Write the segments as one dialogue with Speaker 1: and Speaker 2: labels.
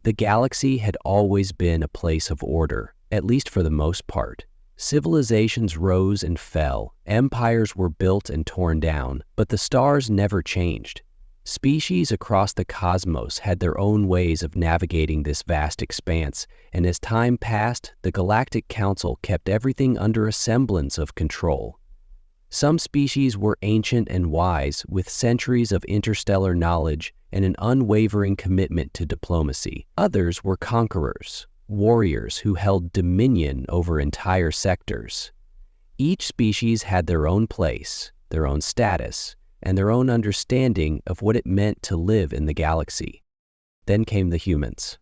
Speaker 1: The galaxy had always been a place of order, at least for the most part. Civilizations rose and fell, empires were built and torn down, but the stars never changed. Species across the cosmos had their own ways of navigating this vast expanse, and as time passed, the Galactic Council kept everything under a semblance of control. Some species were ancient and wise, with centuries of interstellar knowledge and an unwavering commitment to diplomacy. Others were conquerors, warriors who held dominion over entire sectors. Each species had their own place, their own status, and their own understanding of what it meant to live in the galaxy. Then came the humans.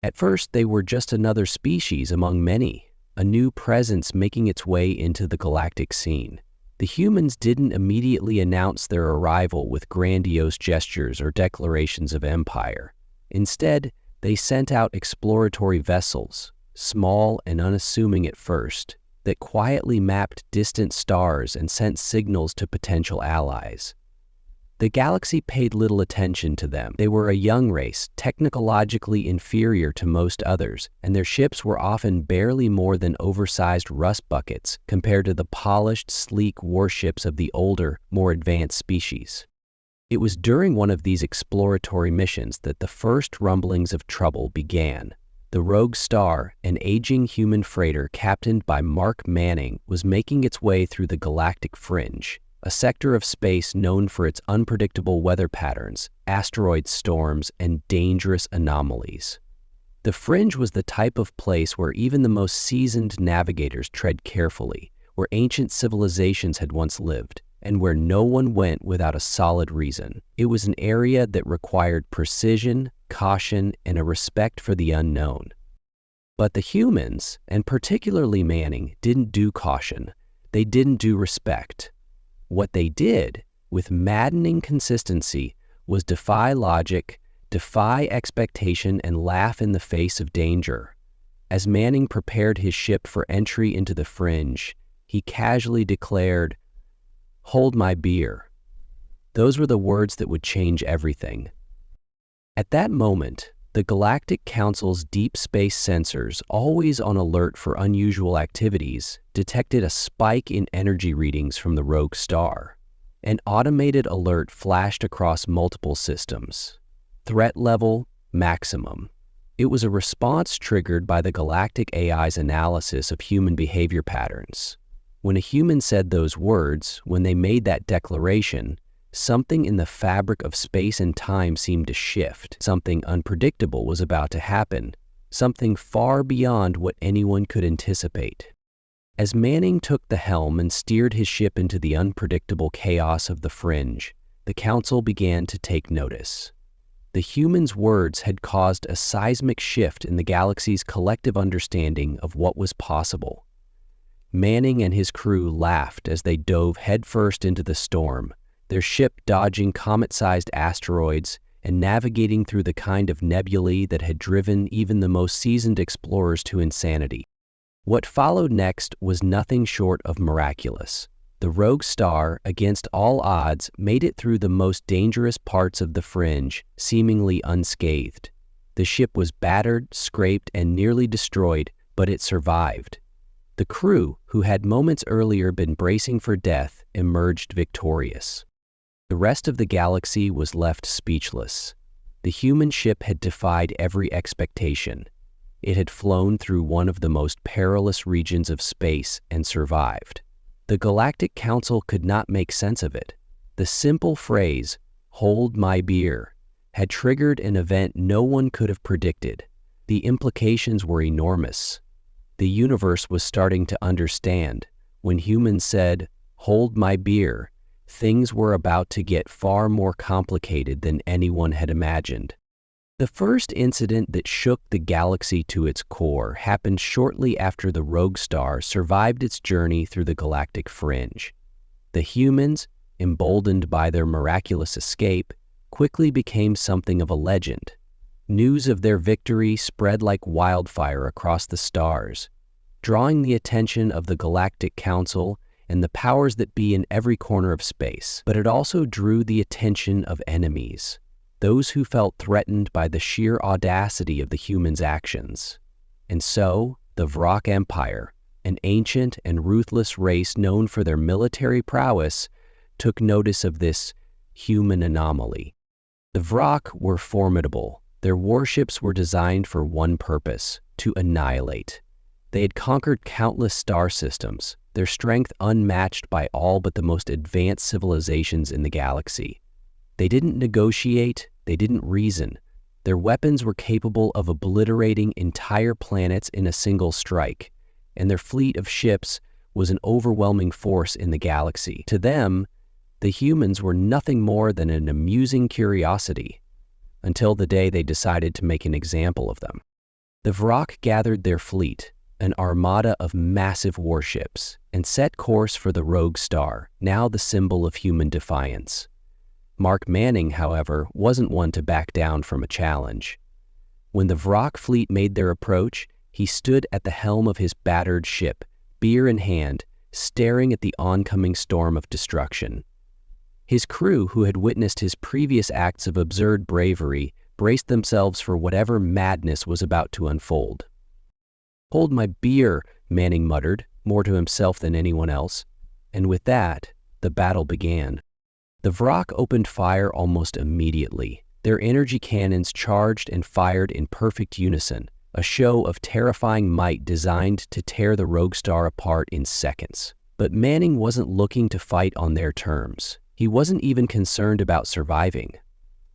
Speaker 1: At first, they were just another species among many, a new presence making its way into the galactic scene. The humans didn't immediately announce their arrival with grandiose gestures or declarations of empire. Instead, they sent out exploratory vessels, small and unassuming at first, that quietly mapped distant stars and sent signals to potential allies. The galaxy paid little attention to them. They were a young race, technologically inferior to most others, and their ships were often barely more than oversized rust buckets compared to the polished, sleek warships of the older, more advanced species. It was during one of these exploratory missions that the first rumblings of trouble began. The Rogue Star, an aging human freighter captained by Mark Manning, was making its way through the galactic fringe, a sector of space known for its unpredictable weather patterns, asteroid storms, and dangerous anomalies. The fringe was the type of place where even the most seasoned navigators tread carefully, where ancient civilizations had once lived, and where no one went without a solid reason. It was an area that required precision, caution, and a respect for the unknown. But the humans, and particularly Manning, didn't do caution. They didn't do respect. What they did, with maddening consistency, was defy logic, defy expectation, and laugh in the face of danger. As Manning prepared his ship for entry into the fringe, he casually declared, "Hold my beer." Those were the words that would change everything. At that moment, the Galactic Council's deep space sensors, always on alert for unusual activities, detected a spike in energy readings from the Rogue Star. An automated alert flashed across multiple systems. Threat level, maximum. It was a response triggered by the Galactic AI's analysis of human behavior patterns. When a human said those words, when they made that declaration, something in the fabric of space and time seemed to shift. Something unpredictable was about to happen, something far beyond what anyone could anticipate. As Manning took the helm and steered his ship into the unpredictable chaos of the fringe, the Council began to take notice. The humans' words had caused a seismic shift in the galaxy's collective understanding of what was possible. Manning and his crew laughed as they dove headfirst into the storm, their ship dodging comet-sized asteroids and navigating through the kind of nebulae that had driven even the most seasoned explorers to insanity. What followed next was nothing short of miraculous. The Rogue Star, against all odds, made it through the most dangerous parts of the fringe, seemingly unscathed. The ship was battered, scraped, and nearly destroyed, but it survived. The crew, who had moments earlier been bracing for death, emerged victorious. The rest of the galaxy was left speechless. The human ship had defied every expectation. It had flown through one of the most perilous regions of space and survived. The Galactic Council could not make sense of it. The simple phrase, "Hold my beer," had triggered an event no one could have predicted. The implications were enormous. The universe was starting to understand. When humans said, "Hold my beer," things were about to get far more complicated than anyone had imagined. The first incident that shook the galaxy to its core happened shortly after the Rogue Star survived its journey through the galactic fringe. The humans, emboldened by their miraculous escape, quickly became something of a legend. News of their victory spread like wildfire across the stars, drawing the attention of the Galactic Council and the powers that be in every corner of space. But it also drew the attention of enemies. those who felt threatened by the sheer audacity of the humans' actions. And so, the Vrak Empire, an ancient and ruthless race known for their military prowess, took notice of this human anomaly. The Vrak were formidable. Their warships were designed for one purpose: to annihilate. They had conquered countless star systems, their strength unmatched by all but the most advanced civilizations in the galaxy. They didn't negotiate, they didn't reason. Their weapons were capable of obliterating entire planets in a single strike, and their fleet of ships was an overwhelming force in the galaxy. To them, the humans were nothing more than an amusing curiosity, until the day they decided to make an example of them. The Vrak gathered their fleet, an armada of massive warships, and set course for the rogue star, now the symbol of human defiance. Mark Manning, however, wasn't one to back down from a challenge. When the Vrak fleet made their approach, he stood at the helm of his battered ship, beer in hand, staring at the oncoming storm of destruction. His crew, who had witnessed his previous acts of absurd bravery, braced themselves for whatever madness was about to unfold. "Hold my beer," Manning muttered, more to himself than anyone else. And with that, the battle began. The Vrak opened fire almost immediately. Their energy cannons charged and fired in perfect unison, a show of terrifying might designed to tear the rogue star apart in seconds. But Manning wasn't looking to fight on their terms. He wasn't even concerned about surviving.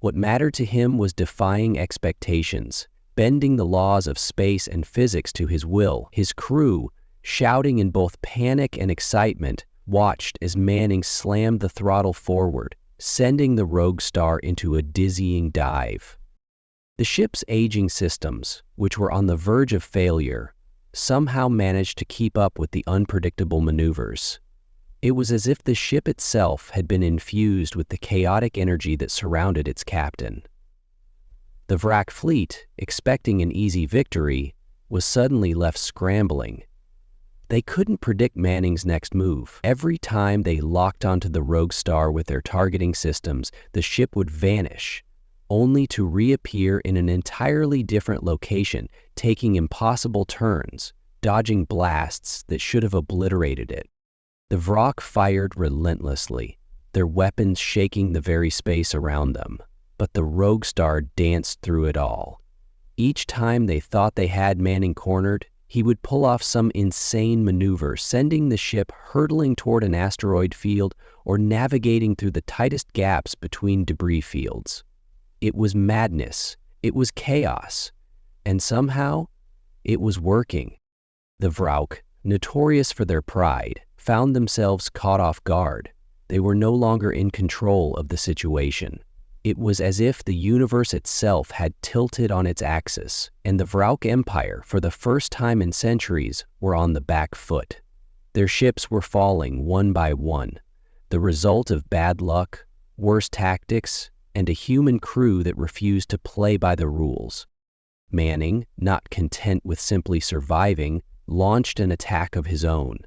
Speaker 1: What mattered to him was defying expectations, bending the laws of space and physics to his will. His crew, shouting in both panic and excitement, watched as Manning slammed the throttle forward, sending the rogue star into a dizzying dive. The ship's aging systems, which were on the verge of failure, somehow managed to keep up with the unpredictable maneuvers. It was as if the ship itself had been infused with the chaotic energy that surrounded its captain. The Vrak fleet, expecting an easy victory, was suddenly left scrambling. They couldn't predict Manning's next move. Every time they locked onto the rogue star with their targeting systems, the ship would vanish, only to reappear in an entirely different location, taking impossible turns, dodging blasts that should have obliterated it. The Vrak fired relentlessly, their weapons shaking the very space around them. But the rogue star danced through it all. Each time they thought they had Manning cornered, he would pull off some insane maneuver, sending the ship hurtling toward an asteroid field or navigating through the tightest gaps between debris fields. It was madness, it was chaos, and somehow, it was working. The Vrak, notorious for their pride, found themselves caught off guard. They were no longer in control of the situation. It was as if the universe itself had tilted on its axis, and the Vrak Empire, for the first time in centuries, were on the back foot. Their ships were falling one by one, the result of bad luck, worse tactics, and a human crew that refused to play by the rules. Manning, not content with simply surviving, launched an attack of his own.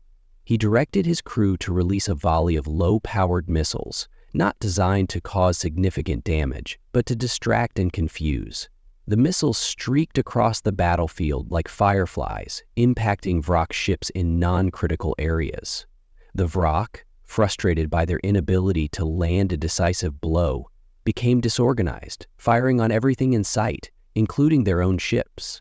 Speaker 1: He directed his crew to release a volley of low-powered missiles, not designed to cause significant damage, but to distract and confuse. The missiles streaked across the battlefield like fireflies, impacting Vrak ships in non-critical areas. The Vrak, frustrated by their inability to land a decisive blow, became disorganized, firing on everything in sight, including their own ships.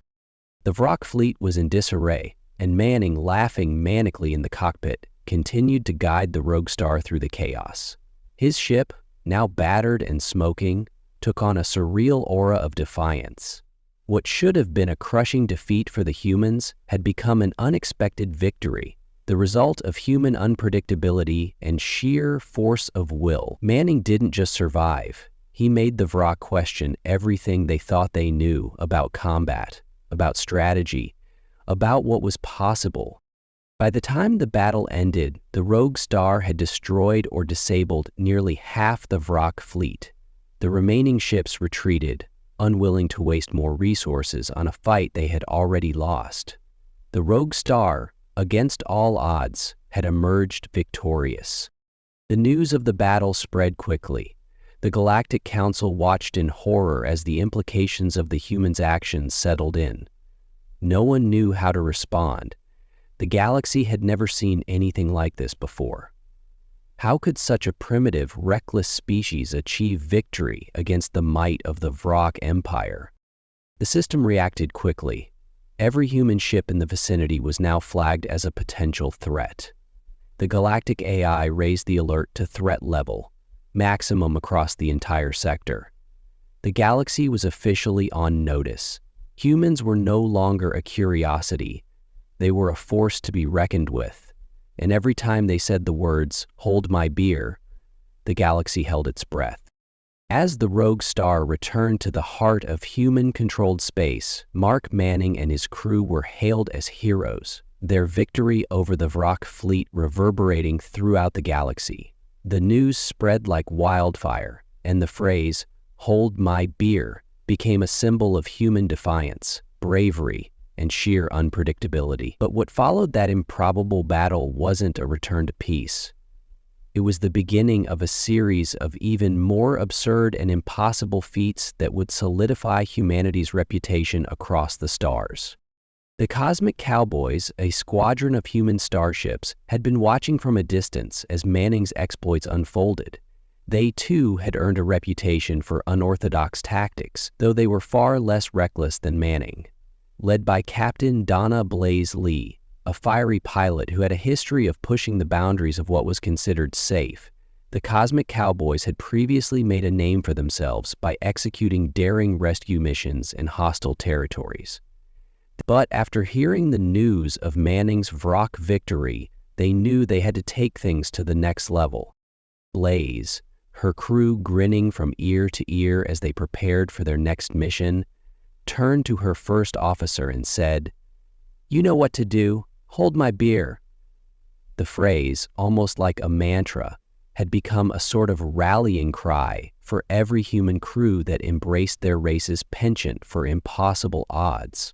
Speaker 1: The Vrak fleet was in disarray, and Manning, laughing manically in the cockpit, continued to guide the rogue star through the chaos. His ship, now battered and smoking, took on a surreal aura of defiance. What should have been a crushing defeat for the humans had become an unexpected victory, the result of human unpredictability and sheer force of will. Manning didn't just survive. He made the Vrak question everything they thought they knew about combat, about strategy, about what was possible. By the time the battle ended, the rogue star had destroyed or disabled nearly half the Vrak fleet. The remaining ships retreated, unwilling to waste more resources on a fight they had already lost. The rogue star, against all odds, had emerged victorious. The news of the battle spread quickly. The Galactic Council watched in horror as the implications of the humans' actions settled in. No one knew how to respond. The galaxy had never seen anything like this before. How could such a primitive, reckless species achieve victory against the might of the Vrock Empire? The system reacted quickly. Every human ship in the vicinity was now flagged as a potential threat. The Galactic AI raised the alert to threat level, maximum across the entire sector. The galaxy was officially on notice. Humans were no longer a curiosity. They were a force to be reckoned with. And every time they said the words, "Hold my beer," the galaxy held its breath. As the rogue star returned to the heart of human-controlled space, Mark Manning and his crew were hailed as heroes, their victory over the Vrock fleet reverberating throughout the galaxy. The news spread like wildfire, and the phrase, "Hold my beer," became a symbol of human defiance, bravery, and sheer unpredictability. But what followed that improbable battle wasn't a return to peace. It was the beginning of a series of even more absurd and impossible feats that would solidify humanity's reputation across the stars. The Cosmic Cowboys, a squadron of human starships, had been watching from a distance as Manning's exploits unfolded. They too had earned a reputation for unorthodox tactics, though they were far less reckless than Manning. Led by Captain Donna Blaze Lee, a fiery pilot who had a history of pushing the boundaries of what was considered safe, the Cosmic Cowboys had previously made a name for themselves by executing daring rescue missions in hostile territories. But after hearing the news of Manning's Vrock victory, they knew they had to take things to the next level. Blaze, her crew grinning from ear to ear as they prepared for their next mission, turned to her first officer and said, "You know what to do. Hold my beer." The phrase, almost like a mantra, had become a sort of rallying cry for every human crew that embraced their race's penchant for impossible odds.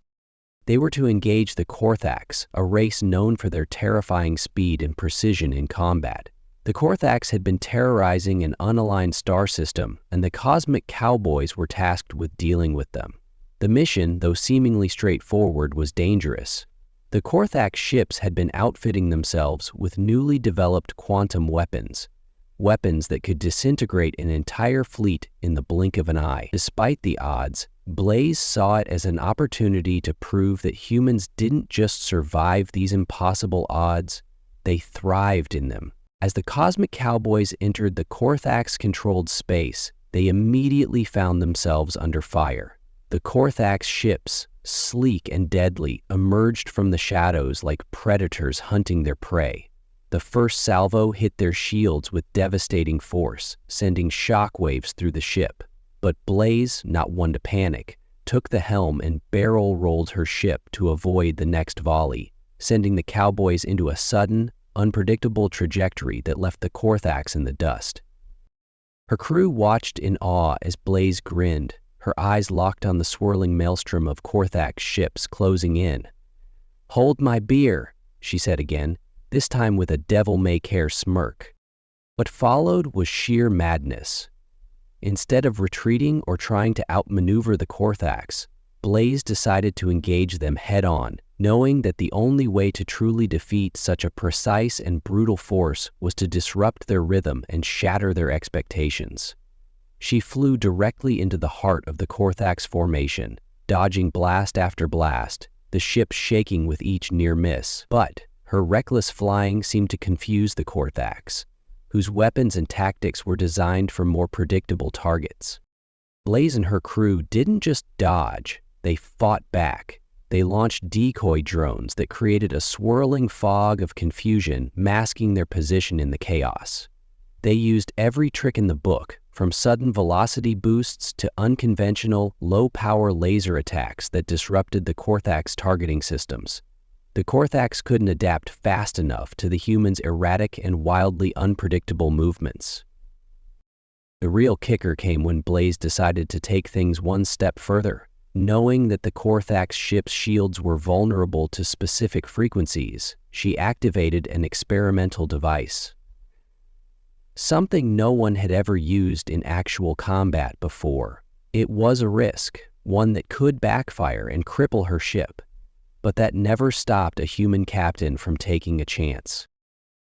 Speaker 1: They were to engage the Korthax, a race known for their terrifying speed and precision in combat. The Korthax had been terrorizing an unaligned star system, and the Cosmic Cowboys were tasked with dealing with them. The mission, though seemingly straightforward, was dangerous. The Korthax ships had been outfitting themselves with newly developed quantum weapons that could disintegrate an entire fleet in the blink of an eye. Despite the odds, Blaze saw it as an opportunity to prove that humans didn't just survive these impossible odds, they thrived in them. As the Cosmic Cowboys entered the Korthax-controlled space, they immediately found themselves under fire. The Korthax ships, sleek and deadly, emerged from the shadows like predators hunting their prey. The first salvo hit their shields with devastating force, sending shockwaves through the ship. But Blaze, not one to panic, took the helm and barrel-rolled her ship to avoid the next volley, sending the Cowboys into a sudden, unpredictable trajectory that left the Korthax in the dust. Her crew watched in awe as Blaze grinned, her eyes locked on the swirling maelstrom of Korthax ships closing in. "Hold my beer," she said again, this time with a devil-may-care smirk. What followed was sheer madness. Instead of retreating or trying to outmaneuver the Korthax, Blaze decided to engage them head-on, knowing that the only way to truly defeat such a precise and brutal force was to disrupt their rhythm and shatter their expectations. She flew directly into the heart of the Korthax formation, dodging blast after blast, the ship shaking with each near miss. But her reckless flying seemed to confuse the Korthax, whose weapons and tactics were designed for more predictable targets. Blaze and her crew didn't just dodge, they fought back. They launched decoy drones that created a swirling fog of confusion, masking their position in the chaos. They used every trick in the book, from sudden velocity boosts to unconventional, low-power laser attacks that disrupted the Korthax targeting systems. The Korthax couldn't adapt fast enough to the humans' erratic and wildly unpredictable movements. The real kicker came when Blaze decided to take things one step further. Knowing that the Korthax ship's shields were vulnerable to specific frequencies, she activated an experimental device. something no one had ever used in actual combat before. It was a risk, one that could backfire and cripple her ship, but that never stopped a human captain from taking a chance.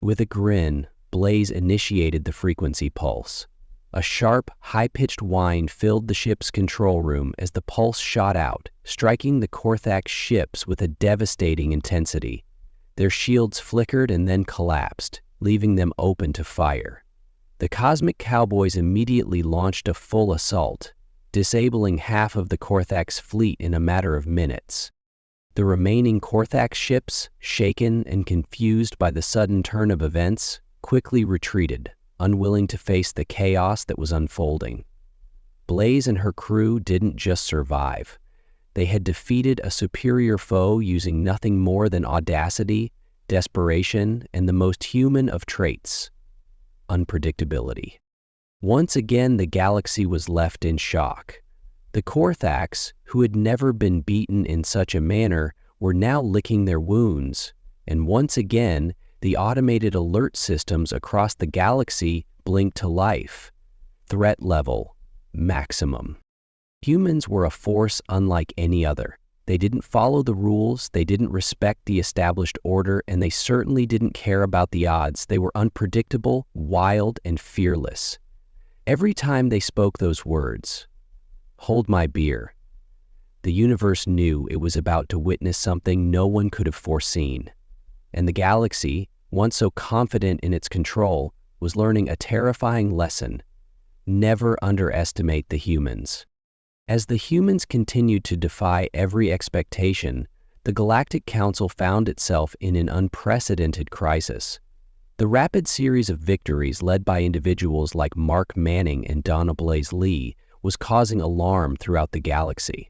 Speaker 1: With a grin, Blaze initiated the frequency pulse. A sharp, high-pitched whine filled the ship's control room as the pulse shot out, striking the Korthax ships with a devastating intensity. Their shields flickered and then collapsed, leaving them open to fire. The Cosmic Cowboys immediately launched a full assault, disabling half of the Korthax fleet in a matter of minutes. The remaining Korthax ships, shaken and confused by the sudden turn of events, quickly retreated, unwilling to face the chaos that was unfolding. Blaze and her crew didn't just survive. They had defeated a superior foe using nothing more than audacity, desperation, and the most human of traits: unpredictability. Once again, the galaxy was left in shock. The Korthax, who had never been beaten in such a manner, were now licking their wounds, and once again, the automated alert systems across the galaxy blinked to life. Threat level: maximum. Humans were a force unlike any other. They didn't follow the rules, they didn't respect the established order, and they certainly didn't care about the odds. They were unpredictable, wild, and fearless. Every time they spoke those words, "Hold my beer," the universe knew it was about to witness something no one could have foreseen. And the galaxy, once so confident in its control, was learning a terrifying lesson: never underestimate the humans. As the humans continued to defy every expectation, the Galactic Council found itself in an unprecedented crisis. The rapid series of victories led by individuals like Mark Manning and Donna Blaze Lee was causing alarm throughout the galaxy.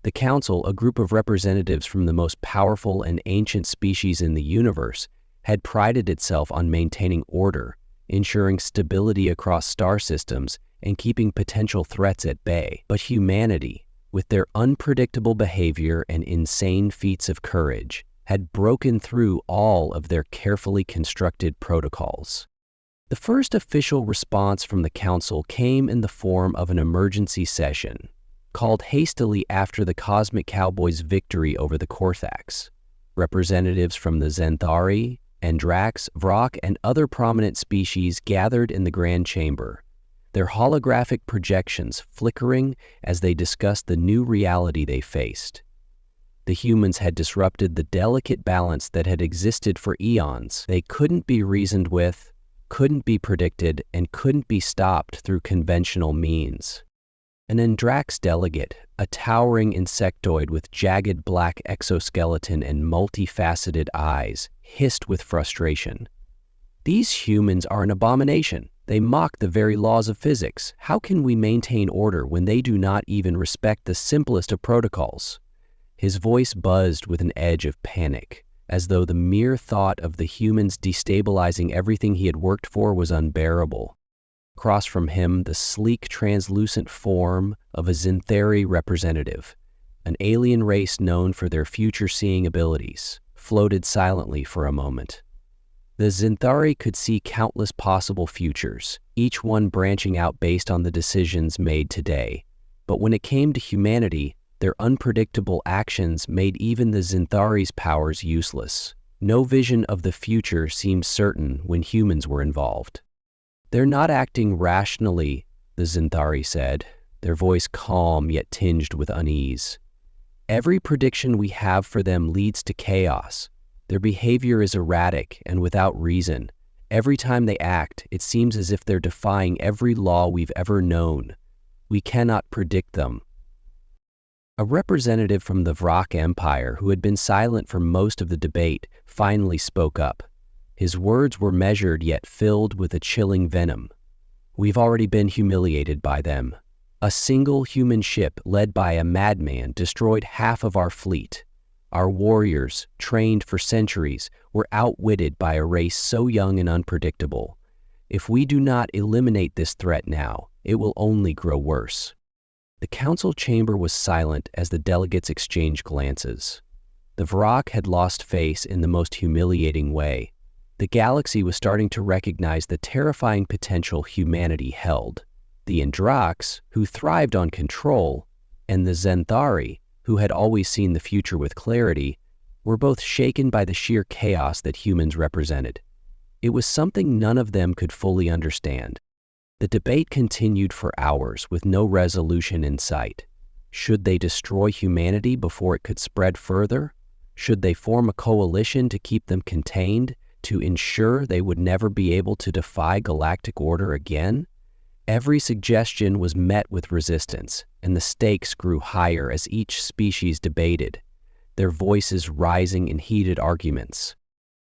Speaker 1: The Council, a group of representatives from the most powerful and ancient species in the universe, had prided itself on maintaining order, ensuring stability across star systems, and keeping potential threats at bay. But humanity, with their unpredictable behavior and insane feats of courage, had broken through all of their carefully constructed protocols. The first official response from the Council came in the form of an emergency session, called hastily after the Cosmic Cowboys' victory over the Korthax. Representatives from the Xanthari, Andrax, Vrock, and other prominent species gathered in the Grand Chamber, their holographic projections flickering as they discussed the new reality they faced. The humans had disrupted the delicate balance that had existed for eons. They couldn't be reasoned with, couldn't be predicted, and couldn't be stopped through conventional means. An Andrax delegate, a towering insectoid with jagged black exoskeleton and multifaceted eyes, hissed with frustration. "These humans are an abomination. They mock the very laws of physics. How can we maintain order when they do not even respect the simplest of protocols?" His voice buzzed with an edge of panic, as though the mere thought of the humans destabilizing everything he had worked for was unbearable. Across from him, the sleek, translucent form of a Xanthari representative, an alien race known for their future-seeing abilities, floated silently for a moment. The Xanthari could see countless possible futures, each one branching out based on the decisions made today. But when it came to humanity, their unpredictable actions made even the Xanthari's powers useless. No vision of the future seemed certain when humans were involved. "They're not acting rationally," the Xanthari said, their voice calm yet tinged with unease. "Every prediction we have for them leads to chaos. Their behavior is erratic and without reason. Every time they act, it seems as if they're defying every law we've ever known. We cannot predict them." A representative from the Vrock Empire, who had been silent for most of the debate, finally spoke up. His words were measured yet filled with a chilling venom. "We've already been humiliated by them. A single human ship led by a madman destroyed half of our fleet. Our warriors, trained for centuries, were outwitted by a race so young and unpredictable. If we do not eliminate this threat now, it will only grow worse." The council chamber was silent as the delegates exchanged glances. The Vrock had lost face in the most humiliating way. The galaxy was starting to recognize the terrifying potential humanity held. The Androx, who thrived on control, and the Xanthari, who had always seen the future with clarity, were both shaken by the sheer chaos that humans represented. It was something none of them could fully understand. The debate continued for hours with no resolution in sight. Should they destroy humanity before it could spread further? Should they form a coalition to keep them contained, to ensure they would never be able to defy galactic order again? Every suggestion was met with resistance, and the stakes grew higher as each species debated, their voices rising in heated arguments.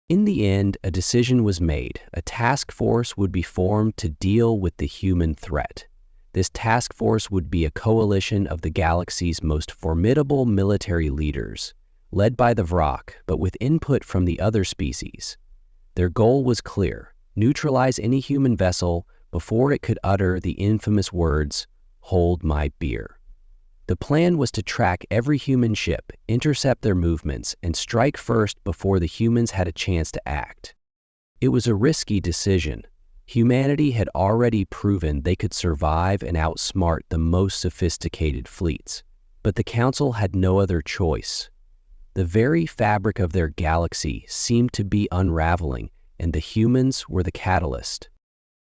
Speaker 1: In the end, a decision was made. A task force would be formed to deal with the human threat. This task force would be a coalition of the galaxy's most formidable military leaders, led by the Vrak, but with input from the other species. Their goal was clear: neutralize any human vessel before it could utter the infamous words, "Hold my beer." The plan was to track every human ship, intercept their movements, and strike first before the humans had a chance to act. It was a risky decision. Humanity had already proven they could survive and outsmart the most sophisticated fleets, but the Council had no other choice. The very fabric of their galaxy seemed to be unraveling, and the humans were the catalyst.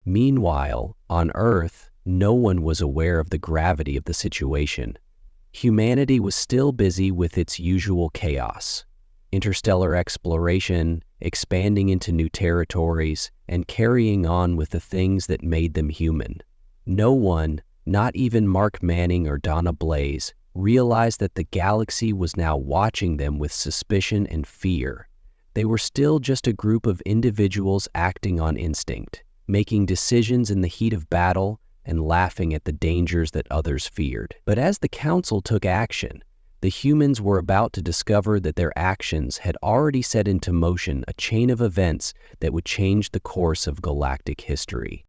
Speaker 1: Meanwhile, on Earth, no one was aware of the gravity of the situation. Humanity was still busy with its usual chaos: interstellar exploration, expanding into new territories, and carrying on with the things that made them human. No one, not even Mark Manning or Donna Blaze, realized that the galaxy was now watching them with suspicion and fear. They were still just a group of individuals acting on instinct, making decisions in the heat of battle and laughing at the dangers that others feared. But as the Council took action, the humans were about to discover that their actions had already set into motion a chain of events that would change the course of galactic history.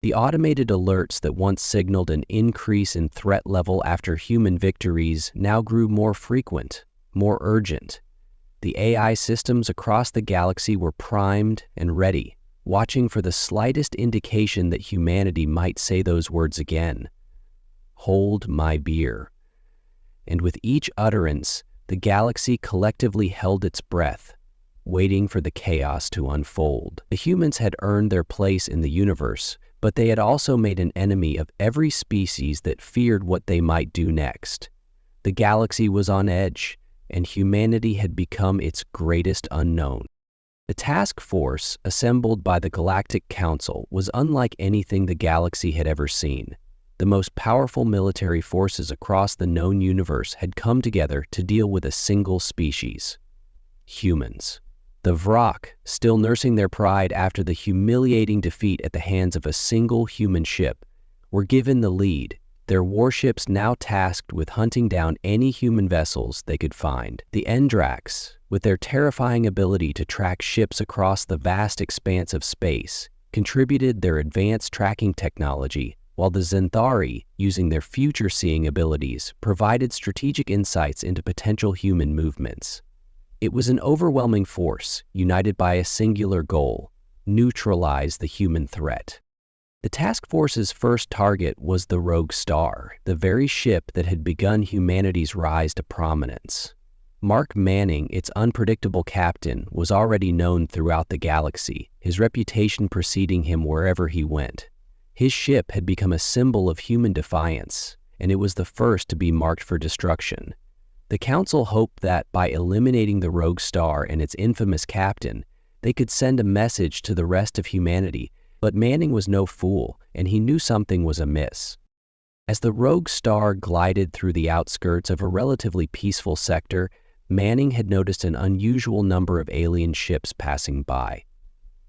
Speaker 1: The automated alerts that once signaled an increase in threat level after human victories now grew more frequent, more urgent. The AI systems across the galaxy were primed and ready, watching for the slightest indication that humanity might say those words again. "Hold my beer." And with each utterance, the galaxy collectively held its breath, waiting for the chaos to unfold. The humans had earned their place in the universe, but they had also made an enemy of every species that feared what they might do next. The galaxy was on edge, and humanity had become its greatest unknown. The task force, assembled by the Galactic Council, was unlike anything the galaxy had ever seen. The most powerful military forces across the known universe had come together to deal with a single species: humans. The Vrak, still nursing their pride after the humiliating defeat at the hands of a single human ship, were given the lead, their warships now tasked with hunting down any human vessels they could find. The Endrax, with their terrifying ability to track ships across the vast expanse of space, contributed their advanced tracking technology, while the Xanthari, using their future-seeing abilities, provided strategic insights into potential human movements. It was an overwhelming force, united by a singular goal: neutralize the human threat. The task force's first target was the Rogue Star, the very ship that had begun humanity's rise to prominence. Mark Manning, its unpredictable captain, was already known throughout the galaxy, his reputation preceding him wherever he went. His ship had become a symbol of human defiance, and it was the first to be marked for destruction. The Council hoped that, by eliminating the Rogue Star and its infamous captain, they could send a message to the rest of humanity. But Manning was no fool, and he knew something was amiss. As the Rogue Star glided through the outskirts of a relatively peaceful sector, Manning had noticed an unusual number of alien ships passing by.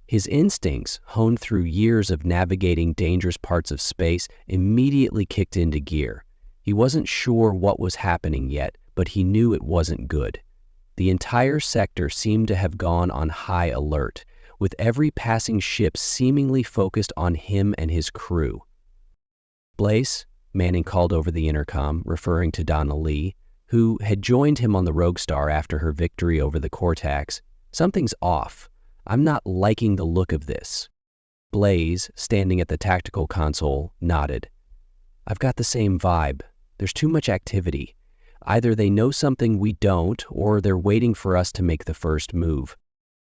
Speaker 1: His instincts, honed through years of navigating dangerous parts of space, immediately kicked into gear. He wasn't sure what was happening yet, but he knew it wasn't good. The entire sector seemed to have gone on high alert, with every passing ship seemingly focused on him and his crew. "Blaze," Manning called over the intercom, referring to Donna Lee, who had joined him on the Rogue Star after her victory over the Cortax. "Something's off. I'm not liking the look of this." Blaze, standing at the tactical console, nodded. "I've got the same vibe. There's too much activity. Either they know something we don't, or they're waiting for us to make the first move."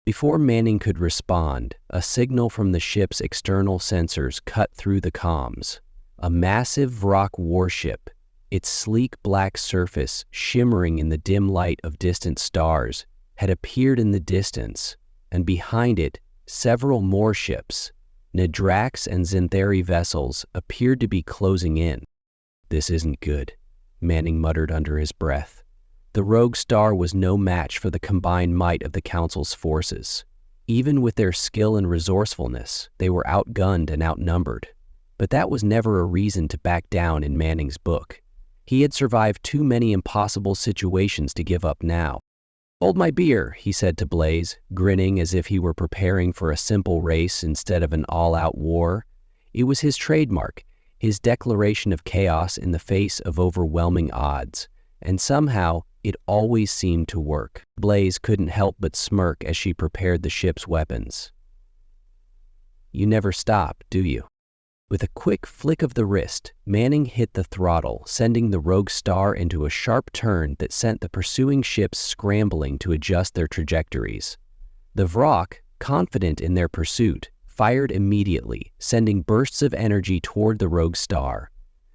Speaker 1: Before Manning could respond, a signal from the ship's external sensors cut through the comms. A massive Vrock warship, its sleek black surface shimmering in the dim light of distant stars, had appeared in the distance, and behind it, several more ships, Nadrax and Xanthari vessels, appeared to be closing in. "This isn't good," Manning muttered under his breath. The rogue star was no match for the combined might of the Council's forces. Even with their skill and resourcefulness, they were outgunned and outnumbered. But that was never a reason to back down in Manning's book. He had survived too many impossible situations to give up now. "Hold my beer," he said to Blaze, grinning as if he were preparing for a simple race instead of an all-out war. It was his trademark, his declaration of chaos in the face of overwhelming odds, and somehow it always seemed to work. Blaze couldn't help but smirk as she prepared the ship's weapons. "You never stop, do you?" With a quick flick of the wrist, Manning hit the throttle, sending the rogue star into a sharp turn that sent the pursuing ships scrambling to adjust their trajectories. The Vrock, confident in their pursuit, fired immediately, sending bursts of energy toward the rogue star.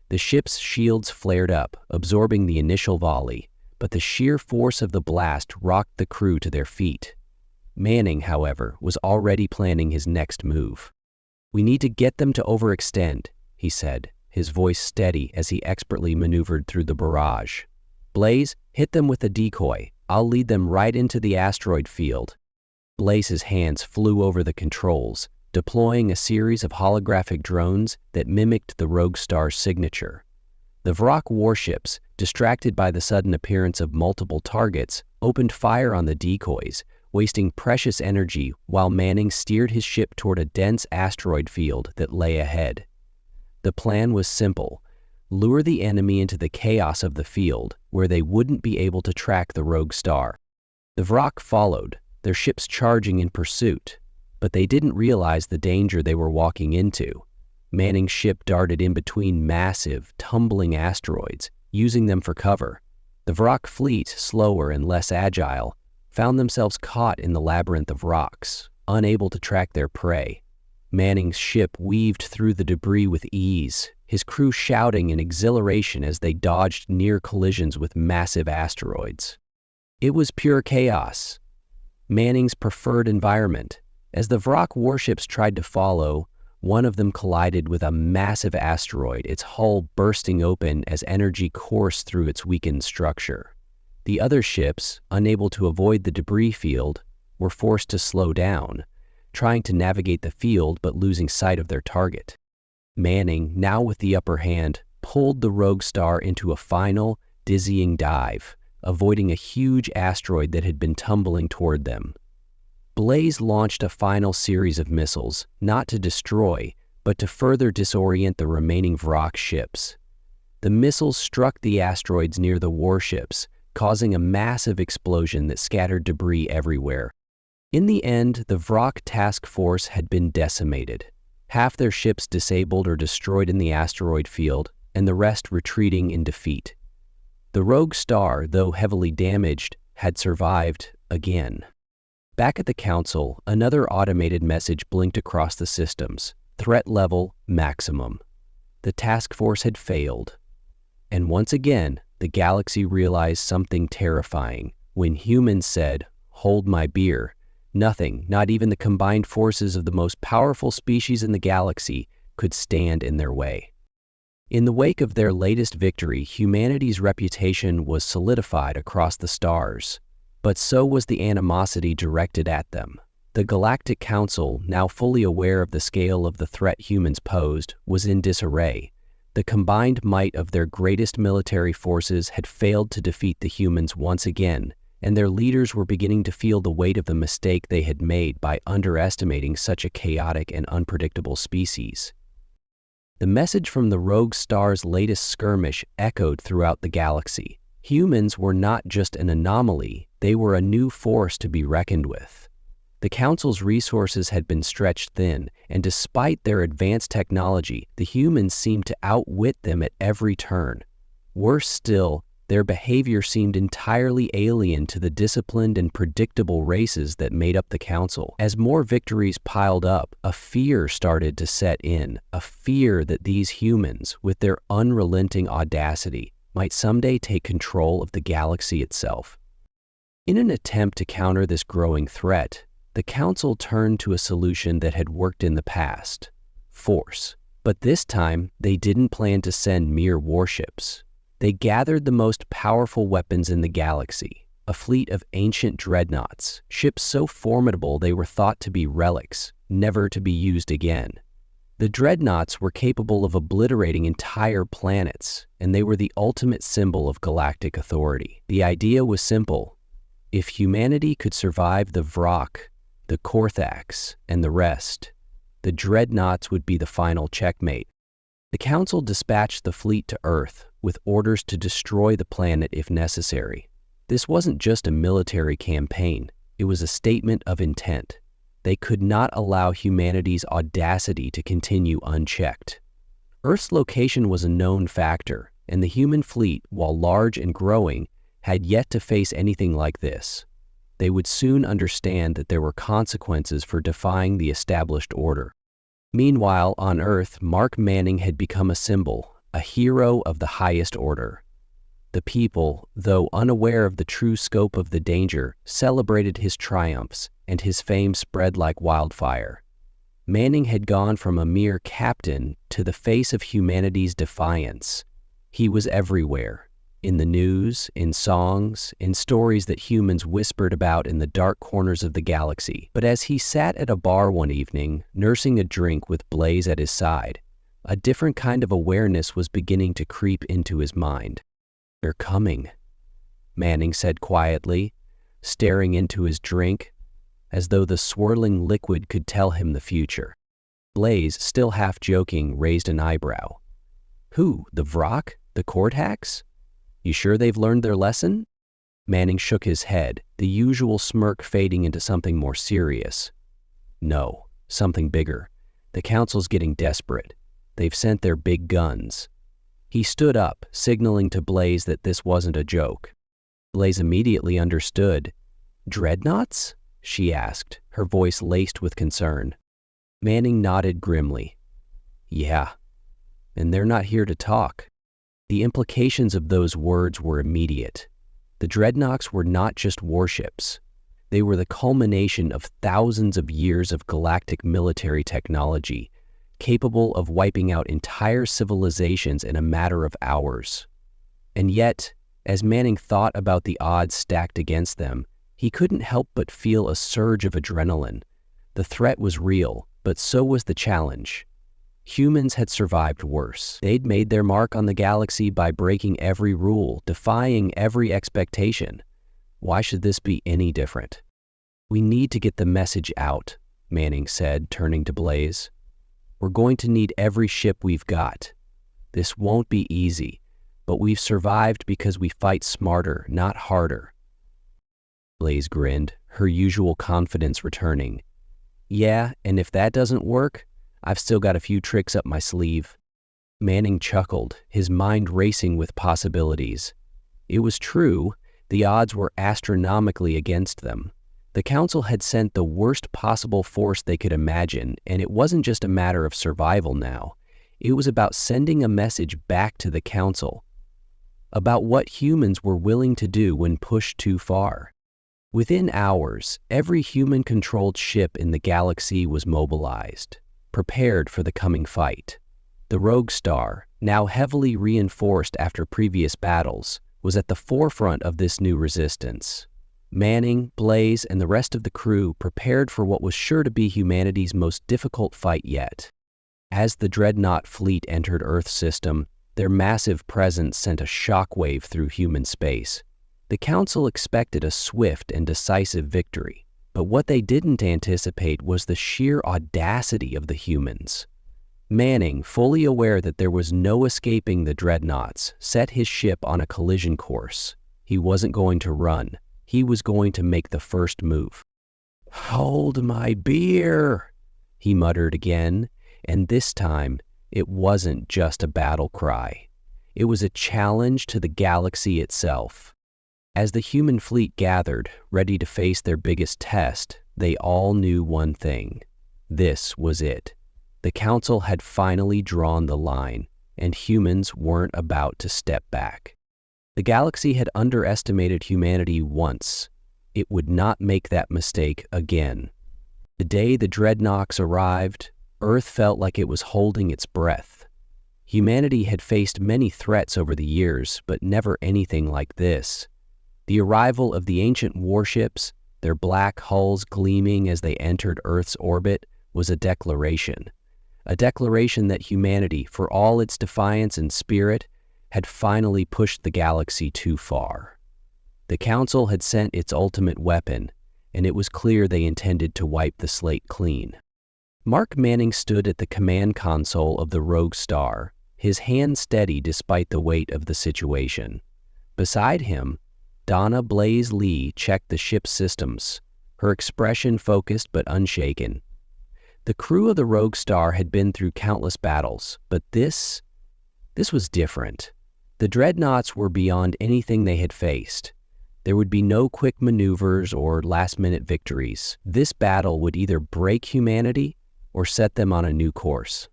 Speaker 1: The ship's shields flared up, absorbing the initial volley, but the sheer force of the blast rocked the crew to their feet. Manning, however, was already planning his next move. "We need to get them to overextend," he said, his voice steady as he expertly maneuvered through the barrage. "Blaze, hit them with a decoy. I'll lead them right into the asteroid field." Blaze's hands flew over the controls, deploying a series of holographic drones that mimicked the rogue star's signature. The Vrock warships, distracted by the sudden appearance of multiple targets, opened fire on the decoys, wasting precious energy while Manning steered his ship toward a dense asteroid field that lay ahead. The plan was simple: lure the enemy into the chaos of the field, where they wouldn't be able to track the rogue star. The Vrock followed, their ships charging in pursuit, but they didn't realize the danger they were walking into. Manning's ship darted in between massive, tumbling asteroids, using them for cover. The Vrock fleet, slower and less agile, found themselves caught in the labyrinth of rocks, unable to track their prey. Manning's ship weaved through the debris with ease, his crew shouting in exhilaration as they dodged near collisions with massive asteroids. It was pure chaos, Manning's preferred environment. As the Vrock warships tried to follow, one of them collided with a massive asteroid, its hull bursting open as energy coursed through its weakened structure. The other ships, unable to avoid the debris field, were forced to slow down, trying to navigate the field but losing sight of their target. Manning, now with the upper hand, pulled the rogue star into a final, dizzying dive, avoiding a huge asteroid that had been tumbling toward them. Blaze launched a final series of missiles, not to destroy, but to further disorient the remaining Vrock ships. The missiles struck the asteroids near the warships, causing a massive explosion that scattered debris everywhere. In the end, the Vrock task force had been decimated, half their ships disabled or destroyed in the asteroid field, and the rest retreating in defeat. The rogue star, though heavily damaged, had survived again. Back at the Council, another automated message blinked across the systems: threat level maximum. The task force had failed. And once again, the galaxy realized something terrifying. When humans said, "Hold my beer," nothing, not even the combined forces of the most powerful species in the galaxy, could stand in their way. In the wake of their latest victory, humanity's reputation was solidified across the stars, but so was the animosity directed at them. The Galactic Council, now fully aware of the scale of the threat humans posed, was in disarray. The combined might of their greatest military forces had failed to defeat the humans once again, and their leaders were beginning to feel the weight of the mistake they had made by underestimating such a chaotic and unpredictable species. The message from the rogue star's latest skirmish echoed throughout the galaxy. Humans were not just an anomaly, they were a new force to be reckoned with. The Council's resources had been stretched thin, and despite their advanced technology, the humans seemed to outwit them at every turn. Worse still, their behavior seemed entirely alien to the disciplined and predictable races that made up the Council. As more victories piled up, a fear started to set in, a fear that these humans, with their unrelenting audacity, might someday take control of the galaxy itself. In an attempt to counter this growing threat, the Council turned to a solution that had worked in the past: force. But this time, they didn't plan to send mere warships. They gathered the most powerful weapons in the galaxy, a fleet of ancient dreadnoughts, ships so formidable they were thought to be relics, never to be used again. The dreadnoughts were capable of obliterating entire planets, and they were the ultimate symbol of galactic authority. The idea was simple: if humanity could survive the Vrak, the Korthax, and the rest, the dreadnoughts would be the final checkmate. The Council dispatched the fleet to Earth with orders to destroy the planet if necessary. This wasn't just a military campaign, it was a statement of intent. They could not allow humanity's audacity to continue unchecked. Earth's location was a known factor, and the human fleet, while large and growing, had yet to face anything like this. They would soon understand that there were consequences for defying the established order. Meanwhile, on Earth, Mark Manning had become a symbol, a hero of the highest order. The people, though unaware of the true scope of the danger, celebrated his triumphs, and his fame spread like wildfire. Manning had gone from a mere captain to the face of humanity's defiance. He was everywhere, in the news, in songs, in stories that humans whispered about in the dark corners of the galaxy. But as he sat at a bar one evening, nursing a drink with Blaze at his side, a different kind of awareness was beginning to creep into his mind. "They're coming," Manning said quietly, staring into his drink, as though the swirling liquid could tell him the future. Blaze, still half joking, raised an eyebrow. "Who, the Vrak? The Korthax? You sure they've learned their lesson?" Manning shook his head, the usual smirk fading into something more serious. "No, something bigger. The Council's getting desperate. They've sent their big guns." He stood up, signaling to Blaze that this wasn't a joke. Blaze immediately understood. "Dreadnoughts?" she asked, her voice laced with concern. Manning nodded grimly. "Yeah, and they're not here to talk." The implications of those words were immediate. The dreadnoughts were not just warships. They were the culmination of thousands of years of galactic military technology, capable of wiping out entire civilizations in a matter of hours. And yet, as Manning thought about the odds stacked against them, he couldn't help but feel a surge of adrenaline. The threat was real, but so was the challenge. Humans had survived worse. They'd made their mark on the galaxy by breaking every rule, defying every expectation. Why should this be any different? "We need to get the message out," Manning said, turning to Blaze. "We're going to need every ship we've got. This won't be easy, but we've survived because we fight smarter, not harder." Blaze grinned, her usual confidence returning. "Yeah, and if that doesn't work, I've still got a few tricks up my sleeve." Manning chuckled, his mind racing with possibilities. It was true, the odds were astronomically against them. The Council had sent the worst possible force they could imagine, and it wasn't just a matter of survival now. It was about sending a message back to the Council, about what humans were willing to do when pushed too far. Within hours, every human-controlled ship in the galaxy was mobilized, prepared for the coming fight. The Rogue Star, now heavily reinforced after previous battles, was at the forefront of this new resistance. Manning, Blaze, and the rest of the crew prepared for what was sure to be humanity's most difficult fight yet. As the dreadnought fleet entered Earth's system, their massive presence sent a shockwave through human space. The Council expected a swift and decisive victory, but what they didn't anticipate was the sheer audacity of the humans. Manning, fully aware that there was no escaping the dreadnoughts, set his ship on a collision course. He wasn't going to run. He was going to make the first move. "Hold my beer," he muttered again, and this time it wasn't just a battle cry. It was a challenge to the galaxy itself. As the human fleet gathered, ready to face their biggest test, they all knew one thing. This was it. The Council had finally drawn the line, and humans weren't about to step back. The galaxy had underestimated humanity once. It would not make that mistake again. The day the dreadnoughts arrived, Earth felt like it was holding its breath. Humanity had faced many threats over the years, but never anything like this. The arrival of the ancient warships, their black hulls gleaming as they entered Earth's orbit, was a declaration that humanity, for all its defiance and spirit, had finally pushed the galaxy too far. The Council had sent its ultimate weapon, and it was clear they intended to wipe the slate clean. Mark Manning stood at the command console of the Rogue Star, his hand steady despite the weight of the situation. Beside him, Donna Blaze Lee checked the ship's systems, her expression focused but unshaken. The crew of the Rogue Star had been through countless battles, but this was different. The dreadnoughts were beyond anything they had faced. There would be no quick maneuvers or last-minute victories. This battle would either break humanity or set them on a new course.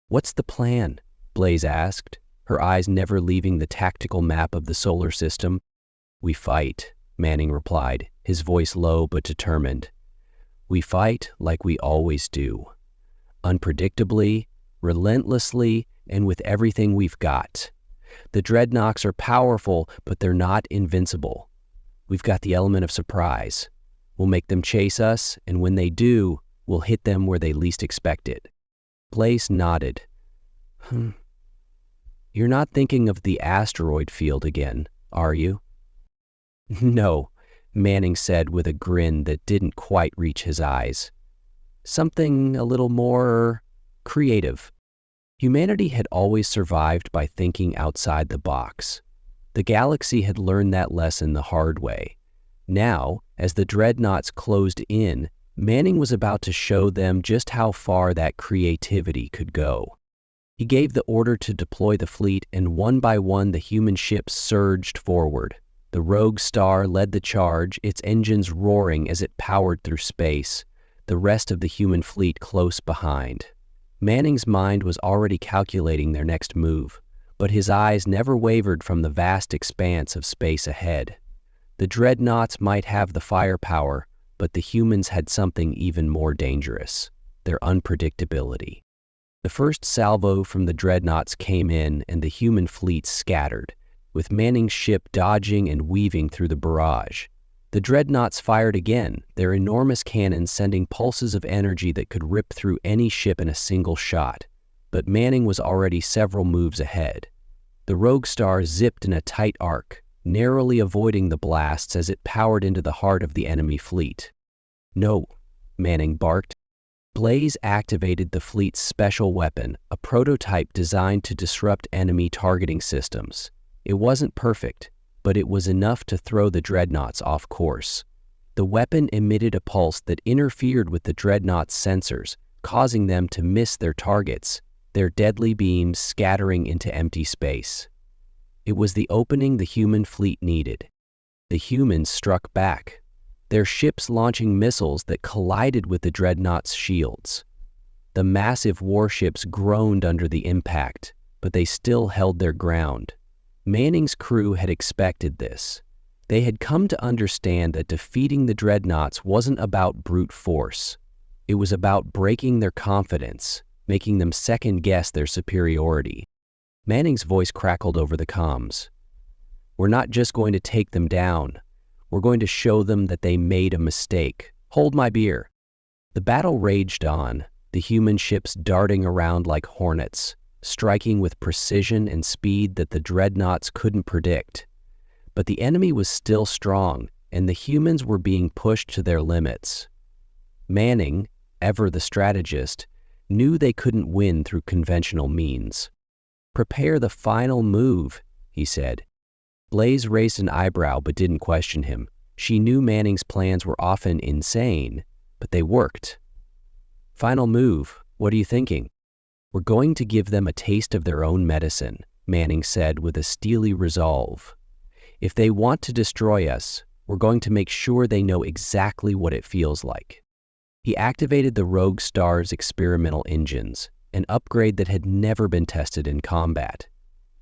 Speaker 1: "What's the plan?" Blaze asked, her eyes never leaving the tactical map of the solar system. "We fight," Manning replied, his voice low but determined. "We fight like we always do. Unpredictably, relentlessly, and with everything we've got. The dreadnoughts are powerful, but they're not invincible. We've got the element of surprise. We'll make them chase us, and when they do, we'll hit them where they least expect it." Blaze nodded. "You're not thinking of the asteroid field again, are you?" "No," Manning said with a grin that didn't quite reach his eyes. "Something a little more creative." Humanity had always survived by thinking outside the box. The galaxy had learned that lesson the hard way. Now, as the dreadnoughts closed in, Manning was about to show them just how far that creativity could go. He gave the order to deploy the fleet, and one by one the human ships surged forward. The Rogue Star led the charge, its engines roaring as it powered through space, the rest of the human fleet close behind. Manning's mind was already calculating their next move, but his eyes never wavered from the vast expanse of space ahead. The dreadnoughts might have the firepower, but the humans had something even more dangerous: their unpredictability. The first salvo from the dreadnoughts came in, and the human fleet scattered, with Manning's ship dodging and weaving through the barrage. The dreadnoughts fired again, their enormous cannons sending pulses of energy that could rip through any ship in a single shot. But Manning was already several moves ahead. The Rogue Star zipped in a tight arc, narrowly avoiding the blasts as it powered into the heart of the enemy fleet. "No," Manning barked. Blaze activated the fleet's special weapon, a prototype designed to disrupt enemy targeting systems. It wasn't perfect, but it was enough to throw the dreadnoughts off course. The weapon emitted a pulse that interfered with the dreadnoughts' sensors, causing them to miss their targets, their deadly beams scattering into empty space. It was the opening the human fleet needed. The humans struck back, their ships launching missiles that collided with the dreadnoughts' shields. The massive warships groaned under the impact, but they still held their ground. Manning's crew had expected this. They had come to understand that defeating the dreadnoughts wasn't about brute force. It was about breaking their confidence, making them second-guess their superiority. Manning's voice crackled over the comms. "We're not just going to take them down. We're going to show them that they made a mistake. Hold my beer." The battle raged on, the human ships darting around like hornets, striking with precision and speed that the dreadnoughts couldn't predict. But the enemy was still strong, and the humans were being pushed to their limits. Manning, ever the strategist, knew they couldn't win through conventional means. "Prepare the final move," he said. Blaze raised an eyebrow but didn't question him. She knew Manning's plans were often insane, but they worked. Final move, what are you thinking? We're going to give them a taste of their own medicine, Manning said with a steely resolve. If they want to destroy us, we're going to make sure they know exactly what it feels like. He activated the Rogue Star's experimental engines, an upgrade that had never been tested in combat.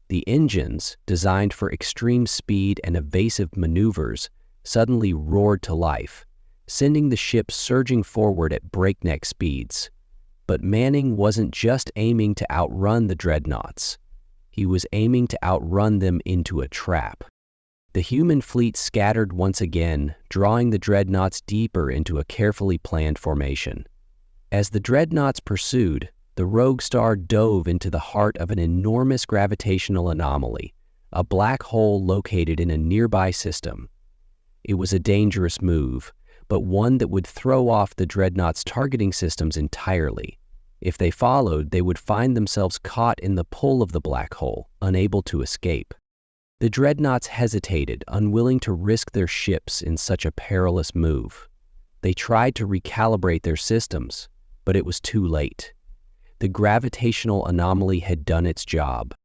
Speaker 1: The engines, designed for extreme speed and evasive maneuvers, suddenly roared to life, sending the ship surging forward at breakneck speeds. But Manning wasn't just aiming to outrun the dreadnoughts. He was aiming to outrun them into a trap. The human fleet scattered once again, drawing the dreadnoughts deeper into a carefully planned formation. As the dreadnoughts pursued, the Rogue Star dove into the heart of an enormous gravitational anomaly, a black hole located in a nearby system. It was a dangerous move, but one that would throw off the dreadnoughts' targeting systems entirely. If they followed, they would find themselves caught in the pull of the black hole, unable to escape. The dreadnoughts hesitated, unwilling to risk their ships in such a perilous move. They tried to recalibrate their systems, but it was too late. The gravitational anomaly had done its job.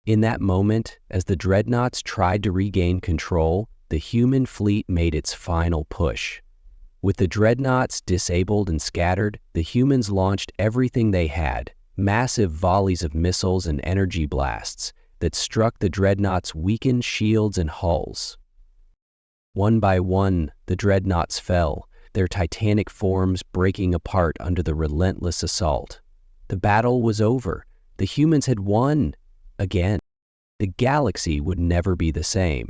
Speaker 1: In that moment, as the dreadnoughts tried to regain control, the human fleet made its final push. With the dreadnoughts disabled and scattered, the humans launched everything they had, massive volleys of missiles and energy blasts that struck the dreadnoughts' weakened shields and hulls. One by one, the dreadnoughts fell, their titanic forms breaking apart under the relentless assault. The battle was over. The humans had won. Again. The galaxy would never be the same.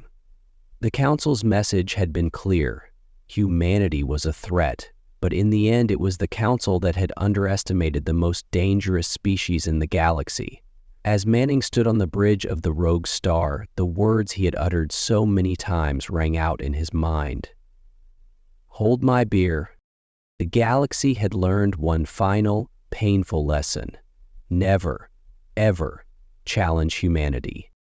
Speaker 1: The Council's message had been clear. Humanity was a threat, but in the end it was the Council that had underestimated the most dangerous species in the galaxy. As Manning stood on the bridge of the Rogue Star, the words he had uttered so many times rang out in his mind. Hold my beer. The galaxy had learned one final, painful lesson. Never, ever challenge humanity.